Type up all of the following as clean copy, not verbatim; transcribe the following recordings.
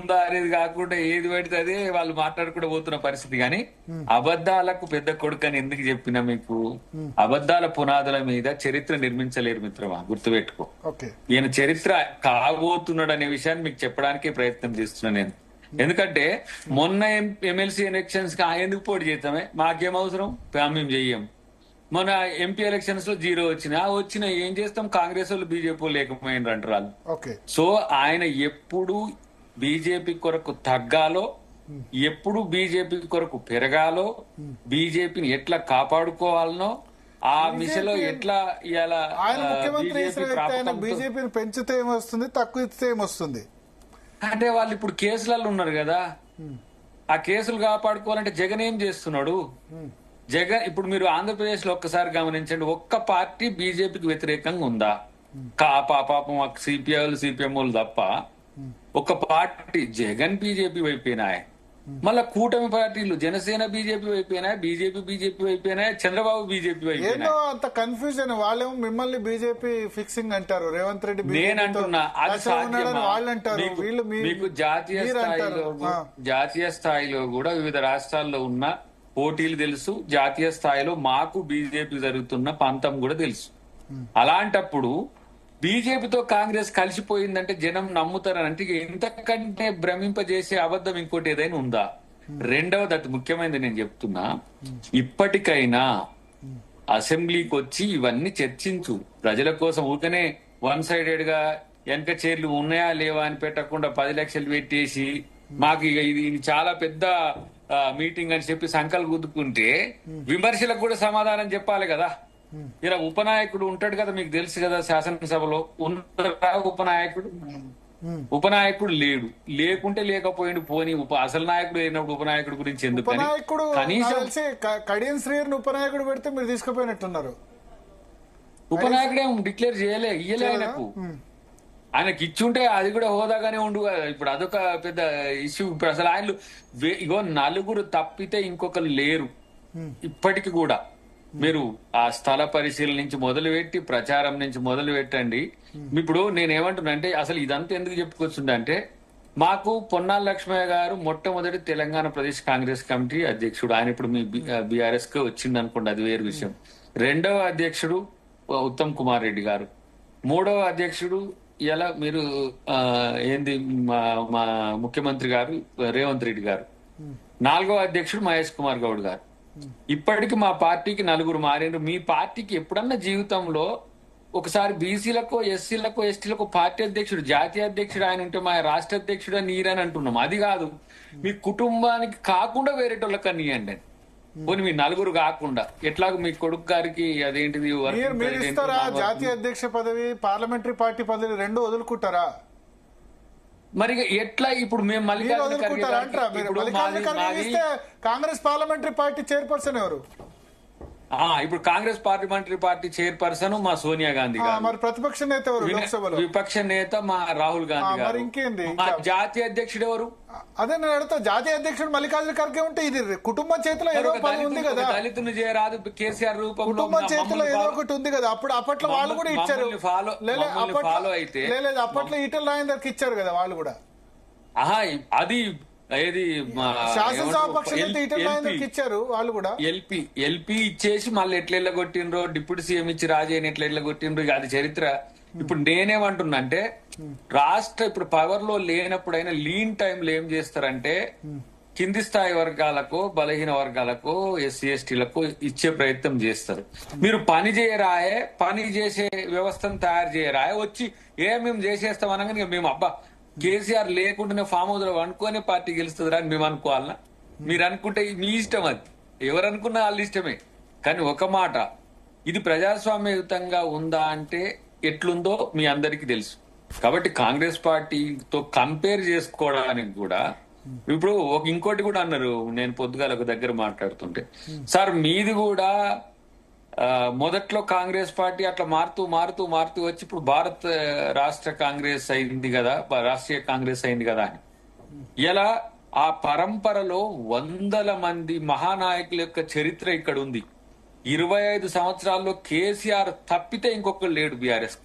ఉందా అనేది కాకుండా ఏది పెడితే అదే వాళ్ళు మాట్లాడుకుంటూ పోతున్న పరిస్థితి. కానీ అబద్ధాలకు పెద్ద కొడుకు అని ఎందుకు చెప్పినా మీకు, అబద్ధాల పునాదుల మీద చరిత్ర నిర్మించలేరు మిత్రమా, గుర్తుపెట్టుకో. ఈయన చరిత్ర కాబోతున్నాడు అనే విషయాన్ని మీకు చెప్పడానికి ప్రయత్నం చేస్తున్నా నేను. ఎందుకంటే మొన్న ఎమ్మెల్సీ ఎలక్షన్స్ కి ఎందుకు పోటీ చేద్దామే, మాకేం అవసరం, మేము చెయ్యం. మన ఎంపీ ఎలక్షన్స్ లో 0 వచ్చిన ఏం చేస్తాం, కాంగ్రెస్ వాళ్ళు బీజేపీ వాళ్ళు లేకపోయినారు అంటారు వాళ్ళు. సో ఆయన ఎప్పుడు బీజేపీ కొరకు తగ్గాలో, ఎప్పుడు బీజేపీ కొరకు పెరగాలో, బీజేపీని ఎట్లా కాపాడుకోవాలనో ఆ దిశలో ఎట్లా ఇలా బీజేపీని పెంచితే ఏమొస్తుంది, తక్కువ ఇస్తే ఏమొస్తుంది అంటే వాళ్ళు ఇప్పుడు కేసులలో ఉన్నారు కదా, ఆ కేసులు కాపాడుకోవాలంటే జగన్ ఏం చేస్తున్నాడు. జగన్ ఇప్పుడు మీరు ఆంధ్రప్రదేశ్ లో ఒక్కసారి గమనించండి, ఒక్క పార్టీ బీజేపీకి వ్యతిరేకంగా ఉందా? పాపం సిపిఎం వాళ్ళు తప్ప ఒక పార్టీ. జగన్ బీజేపీ వైపోయినాయి, మళ్ళా కూటమి పార్టీలు జనసేన బీజేపీ వైపోయినాయి, బీజేపీ వైపోయినాయి, చంద్రబాబు బీజేపీ వైపోయినాయి. అంత కన్ఫ్యూజన్. వాళ్ళేమో మిమ్మల్ని బీజేపీ ఫిక్సింగ్ అంటారు, రేవంత్ రెడ్డి నేను అంటున్నా అది వాళ్ళు అంటారు, వీళ్ళు మీకు జాతీయ స్థాయిలో కూడా వివిధ రాష్ట్రాల్లో ఉన్న పోటీలు తెలుసు, జాతీయ స్థాయిలో మాకు బీజేపీ జరుగుతున్న పంతం కూడా తెలుసు. అలాంటప్పుడు బీజేపీతో కాంగ్రెస్ కలిసిపోయిందంటే జనం నమ్ముతారనంటే ఇంతకంటే భ్రమింపజేసే అబద్ధం ఇంకోటి ఏదైనా ఉందా? రెండవది, అతి ముఖ్యమైనది నేను చెప్తున్నా, ఇప్పటికైనా అసెంబ్లీకి వచ్చి ఇవన్నీ చర్చించు. ప్రజల కోసం ఊరికనే వన్ సైడెడ్ గా వెనక చైర్లు ఉన్నాయా లేవా అని పెట్టకుండా 10 లక్షలు పెట్టేసి మాకు ఇది చాలా పెద్ద మీటింగ్ అని చెప్పి సంకలు గుద్దుకుంటే విమర్శలకు కూడా సమాధానం చెప్పాలి కదా. ఇలా ఉపనాయకుడు ఉంటాడు కదా, మీకు తెలుసు కదా, శాసనసభలో ఉన్నారా ఉపనాయకుడు లేడు, లేకుంటే లేకపోయిండు పోనీ. అసలు నాయకుడు అయినప్పుడు ఉపనాయకుడు గురించి ఎందుకు? కనీసం కడియం శ్రీని ఉపనాయకుడు పెడితే మీరు తీసుకుపోయినట్టున్నారు. ఉపనాయకుడే డిక్లేర్ ఇయ్యలే ఆయనకి ఇచ్చుంటే అది కూడా హోదాగానే ఉండు కదా. ఇప్పుడు అదొక పెద్ద ఇష్యూ. ఇప్పుడు అసలు ఆయన ఇగో నలుగురు తప్పితే ఇంకొకరు లేరు ఇప్పటికి కూడా. మీరు ఆ స్థల పరిశీలన నుంచి మొదలుపెట్టి ప్రచారం నుంచి మొదలు పెట్టండి. ఇప్పుడు నేనేమంటున్నా అంటే అసలు ఇదంతా ఎందుకు చెప్పుకొచ్చిందంటే, మాకు పొన్నాల లక్ష్మయ్య గారు మొట్టమొదటి తెలంగాణ ప్రదేశ్ కాంగ్రెస్ కమిటీ అధ్యక్షుడు. ఆయన ఇప్పుడు మీ బీఆర్ఎస్ కు వచ్చింది అనుకోండి, అది వేరు విషయం. రెండవ అధ్యక్షుడు ఉత్తమ్ కుమార్ రెడ్డి గారు. మూడవ అధ్యక్షుడు ఇలా మీరు మా ముఖ్యమంత్రి గారు రేవంత్ రెడ్డి గారు. నాలుగవ అధ్యక్షుడు మహేష్ కుమార్ గౌడ్ గారు. ఇప్పటికి మా పార్టీకి 4 మారిండ్రు. మీ పార్టీకి ఎప్పుడన్నా జీవితంలో ఒకసారి బీసీలకు, ఎస్సీలకు, ఎస్టీలకు పార్టీ అధ్యక్షుడు, జాతీయ అధ్యక్షుడు ఆయన ఉంటే మా రాష్ట్ర అధ్యక్షుడు నీరని అంటున్నాం. అది కాదు, మీ కుటుంబానికి కాకుండా వేరేటోళ్ళకి అనియండి. పోనీ మీ 4 కాకుండా ఎట్లాగో మీ కొడుకు గారికి అదేంటిది జాతీయ అధ్యక్ష పదవి, పార్లమెంటరీ పార్టీ పదవి 2 వదులుకుంటారా? మరి ఎట్లా ఇప్పుడు మేము కాంగ్రెస్ పార్లమెంటరీ పార్టీ చైర్పర్సన్ ఎవరు? ఇప్పుడు కాంగ్రెస్ పార్లమెంటరీ పార్టీ చైర్పర్సన్ మా సోనియా గాంధీ గారు. మరి ప్రతిపక్ష నేత ఎవరు లోక్సభలో? విపక్ష నేత మా రాహుల్ గాంధీ గారు. ఇంకేంది జాతీయ అధ్యక్షుడు ఎవరు? అదే నేను అడుగుతా. జాతీయ అధ్యక్షుడు మల్లికార్జున ఖర్గే ఉంటే ఇది కుటుంబం చేతిలో ఏదో ఉంది కదా. దళితులు చేయరాదు కేసీఆర్ రూపంలో కుటుంబం చేతిలో ఏదో ఒకటి ఉంది కదా. అప్పట్లో వాళ్ళు కూడా ఇచ్చారు. లేదు అప్పట్లో ఈటల రాజేందర్కి ఇచ్చారు కదా వాళ్ళు కూడా. అది ఏది శాసనసభ పక్షం ఈటల రాజేందర్కి ఇచ్చారు వాళ్ళు కూడా. ఎల్పీ ఇచ్చేసి మళ్ళీ ఎట్లా కొట్టిండ్రో, డిప్యూటీ సీఎం ఇచ్చి రాజయ్యని ఎట్లా కొట్టిండ్రో, అది చరిత్ర. ఇప్పుడు నేనేమంటున్నా అంటే ఇప్పుడు పవర్ లో లేనప్పుడైనా లీన్ టైంలో ఏం చేస్తారంటే కింది స్థాయి వర్గాలకు, బలహీన వర్గాలకు, ఎస్సీ ఎస్టీలకు ఇచ్చే ప్రయత్నం చేస్తారు. మీరు పని చేయరాయే, పని చేసే వ్యవస్థను తయారు చేయరాయే, వచ్చి మేము చేసేస్తాం అనగానే మేము అబ్బా కేసీఆర్ లేకుండానే ఫామ్ హౌస్ లో అనుకునే పార్టీ గెలుస్తుందిరా అని మేము అనుకోవాలనా? మీరు అనుకుంటే మీ ఇష్టం, అది ఎవరు అనుకున్నా వాళ్ళ ఇష్టమే. కానీ ఒక మాట, ఇది ప్రజాస్వామ్యయుతంగా ఉందా అంటే ఎట్లుందో మీ అందరికీ తెలుసు. కాబట్టి కాంగ్రెస్ పార్టీతో కంపేర్ చేసుకోవడానికి కూడా ఇప్పుడు ఇంకోటి కూడా అన్నారు. నేను పొద్దుగాల ఒక దగ్గర మాట్లాడుతుంటే, సార్ మీది కూడా మొదట్లో కాంగ్రెస్ పార్టీ అట్లా మారుతూ వచ్చి ఇప్పుడు భారత రాష్ట్ర కాంగ్రెస్ అయింది కదా, రాష్ట్రీయ కాంగ్రెస్ అయింది కదా అని. ఇలా ఆ పరంపరలో 100 మంది మహానాయకుల యొక్క చరిత్ర ఇక్కడ ఉంది. 25 సంవత్సరాల్లో కేసీఆర్ తప్పితే ఇంకొకరు లేడు బీఆర్ఎస్.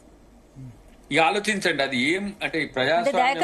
ఇక ఆలోచించండి, అది ఏం అంటే ప్రజాస్వామ్యం